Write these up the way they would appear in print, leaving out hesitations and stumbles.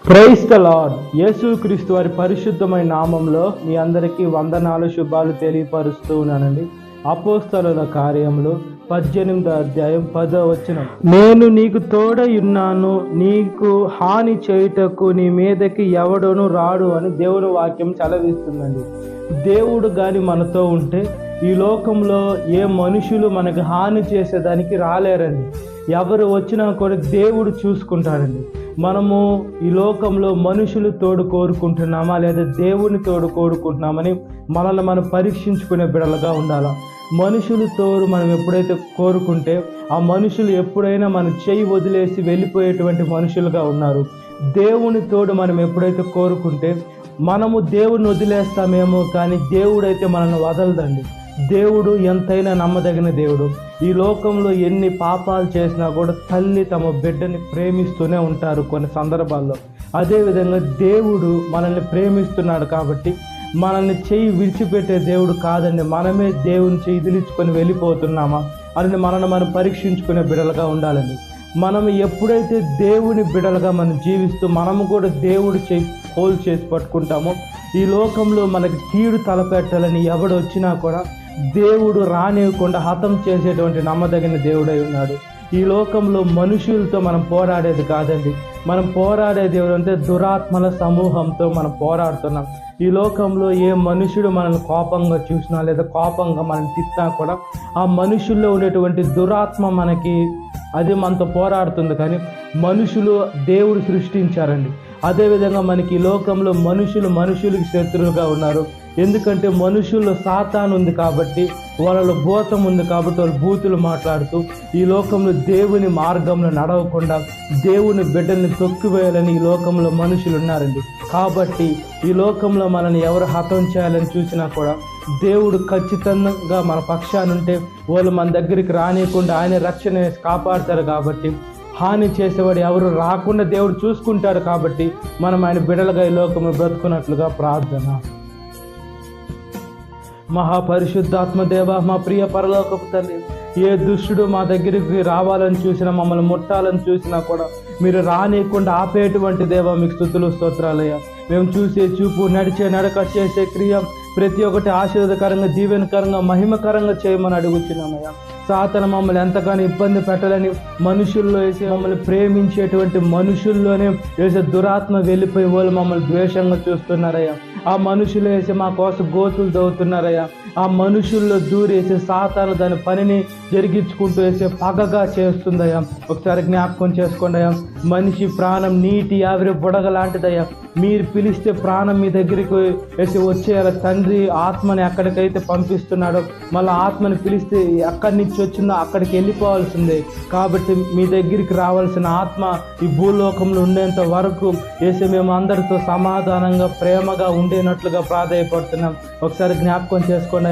Praise the lord. యేసుక్రీస్తు వారి పరిశుద్ధమైన నామంలో మీ అందరికీ వందనాలు, శుభాలు తెలియపరుస్తూ ఉన్నానండి. అపోస్తలుల కార్యములు 18వ అధ్యాయం 10వ వచనం. నేను నీకు తోడై ఉన్నాను, నీకు హాని చేయుటకు నీ మీదకి ఎవడోను రాడు అని దేవుని వాక్యం చలవిస్తుందండి. దేవుడు గాని మనతో ఉంటే ఈ లోకంలో ఏ మనుషులు మనకు హాని చేసేదానికి రాలేరండి. ఎవరు వచ్చినా కూడా దేవుడు చూసుకుంటాడండి. మనము ఈ లోకంలో మనుషులు తోడు కోరుకుంటున్నామా లేదా దేవుని తోడు కోరుకుంటున్నామని మనల్ని మనం పరీక్షించుకునే బిడలుగా ఉండాలి. మనుషులు తోడు మనం ఎప్పుడైతే కోరుకుంటే ఆ మనుషులు ఎప్పుడైనా మన చేయి వదిలేసి వెళ్ళిపోయేటువంటి మనుషులుగా ఉన్నారు. దేవుని తోడు మనం ఎప్పుడైతే కోరుకుంటే మనము దేవుని వదిలేస్తామేమో కానీ దేవుడైతే మనల్ని వదలదండి. దేవుడు ఎంతైనా నమ్మదగిన దేవుడు. ఈ లోకంలో ఎన్ని పాపాలు చేసినా కూడా తల్లి తమ బిడ్డని ప్రేమిస్తూనే ఉంటారు కొన్ని సందర్భాల్లో. అదేవిధంగా దేవుడు మనల్ని ప్రేమిస్తున్నాడు కాబట్టి మనల్ని చెయ్యి విడిచిపెట్టే దేవుడు కాదండి. మనమే దేవుని చెయ్యి విదిలించుకొని వెళ్ళిపోతున్నామా అని మనల్ని మనం పరీక్షించుకునే బిడలుగా ఉండాలండి. మనం ఎప్పుడైతే దేవుని బిడలుగా మనం జీవిస్తూ మనము కూడా దేవుడు చెయ్యి హోల్ చేసి పట్టుకుంటామో ఈ లోకంలో మనకి కీడు తలపెట్టాలని ఎవడు వచ్చినా కూడా దేవుడు రానివ్వకుండా హతం చేసేటువంటి నమ్మదగిన దేవుడై ఉన్నాడు. ఈ లోకంలో మనుషులతో మనం పోరాడేది కాదండి. మనం పోరాడే దేవుడు అంటే దురాత్మల సమూహంతో మనం పోరాడుతున్నాం. ఈ లోకంలో ఏ మనుషుడు మనల్ని కోపంగా చూసినా లేదా కోపంగా మనం తిట్టినా కూడా ఆ మనుషుల్లో ఉండేటువంటి దురాత్మ అది మనతో పోరాడుతుంది. కానీ మనుషులు దేవుడు సృష్టించారండి. అదేవిధంగా మనకి ఈ లోకంలో మనుషులకి శత్రువులుగా ఉన్నారు. ఎందుకంటే మనుషుల్లో సాతాను ఉంది కాబట్టి, వాళ్ళలో భూతం ఉంది కాబట్టి వాళ్ళు బూతులు మాట్లాడుతూ ఈ లోకంలో దేవుని మార్గంలో నడవకుండా దేవుని బిడ్డల్ని తొక్కివేయాలని ఈ లోకంలో మనుషులు ఉన్నారండి. కాబట్టి ఈ లోకంలో మనల్ని ఎవరు హతం చేయాలని చూసినా కూడా దేవుడు ఖచ్చితంగా మన పక్షానుంటే వాళ్ళు మన దగ్గరికి రానియకుండా ఆయన రక్షణ కాపాడతారు. కాబట్టి హాని చేసేవాడు ఎవరు రాకుండా దేవుడు చూసుకుంటాడు. కాబట్టి మనం ఆయన బిడలుగా ఈ లోకంలో బ్రతుకున్నట్లుగా ప్రార్థన. మహాపరిశుద్ధాత్మ దేవ, మా ప్రియ పరలోకపు తండ్రి, ఏ దుష్టుడు మా దగ్గరికి రావాలని చూసినా మమ్మల్ని ముట్టాలని చూసినా కూడా మీరు రానియకుండా ఆపేటువంటి దేవ మీకు స్తుతులు స్తోత్రాలయ్యా. మేము చూసే చూపు, నడిచే నడక, చేసే క్రియ ప్రతి ఒక్కటి ఆశీర్వాదకరంగా, దీవెనకరంగా, మహిమకరంగా చేయమని అడుగుతున్నామయ్యా. సాతాను మమ్మల్ని ఎంతగానో ఇబ్బంది పెట్టాలని మనుషుల్లో వేసి మమ్మల్ని ప్రేమించేటువంటి మనుషుల్లోనే వేసే దురాత్మ వెళ్ళిపోయి వాళ్ళు మమ్మల్ని ద్వేషంగా చూస్తున్నారయ్యా. ఆ మనుషులు వేసి మా కోసం గోతులు దవ్వుతున్నారయ్యా. ఆ మనుషుల్లో దూరేసి సాతాను దాని పనిని జరిగించుకుంటూ వేసే పగగా చేస్తుందయ్యా. ఒకసారి జ్ఞాపకం చేసుకోండి అయ్యా. మనిషి ప్రాణం నీటి ఆవిరి బుడగ లాంటిదయ్యా. మీరు పిలిస్తే ప్రాణం మీ దగ్గరికి వేసి వచ్చేయాలి. తండ్రి ఆత్మని ఎక్కడికైతే పంపిస్తున్నాడో మళ్ళీ ఆత్మని పిలిస్తే ఎక్కడి నుంచి వచ్చిందో అక్కడికి వెళ్ళిపోవాల్సిందే. కాబట్టి మీ దగ్గరికి రావాల్సిన ఆత్మ ఈ భూలోకంలో ఉండేంత వరకు వేసి మేము అందరితో సమాధానంగా ప్రేమగా ఉండేనట్లుగా ప్రాధాయపడుతున్నాం. ఒకసారి జ్ఞాపకం చేసుకోండి.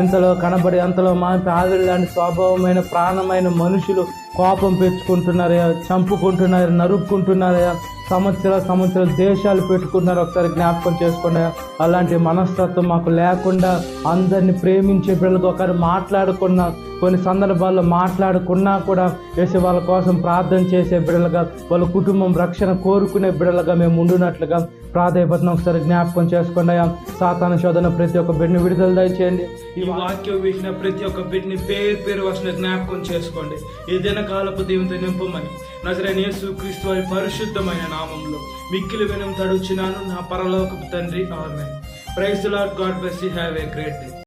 ఎంతలో కనబడి అంతలో మా ఆవిరి లాంటి స్వభావమైన ప్రాణమైన మనుషులు కోపం పెంచుకుంటున్నారయ్యా, చంపుకుంటున్నారు, నరుక్కుంటున్నారయ్యా, సంవత్సరాలు దేశాలు పెట్టుకుంటున్నారు. ఒకసారి జ్ఞాపకం చేసుకోండి. అలాంటి మనస్తత్వం మాకు లేకుండా అందరినీ ప్రేమించే బిడ్డలకు ఒకరు మాట్లాడుకున్నా, కొన్ని సందర్భాల్లో మాట్లాడుకున్నా కూడా వేసే వాళ్ళ కోసం ప్రార్థన చేసే బిడ్డలుగా, వాళ్ళ కుటుంబం రక్షణ కోరుకునే బిడ్డలుగా మేము ఉండునట్లుగా ప్రాధాయపడుతున్నాం. ఒకసారి జ్ఞాపకం చేసుకోండి. సాతాను శోధన ప్రతి ఒక్క బిడ్డని విడుదల దయచేయండి. ఈ వాక్యం విసిన ప్రతి ఒక్క బిడ్డని పేరు వస్తున్న జ్ఞాపకం చేసుకోండి. ఈ దినకాలపు దీవెనతో నింపమని నజరేయుడైన యేసుక్రీస్తు వారి పరిశుద్ధమైన నామంలో మిక్కిలి వినయం తడుచున్నాను నా పరలోకపు తండ్రి. Amen. Praise the Lord. God bless you. Have a great day.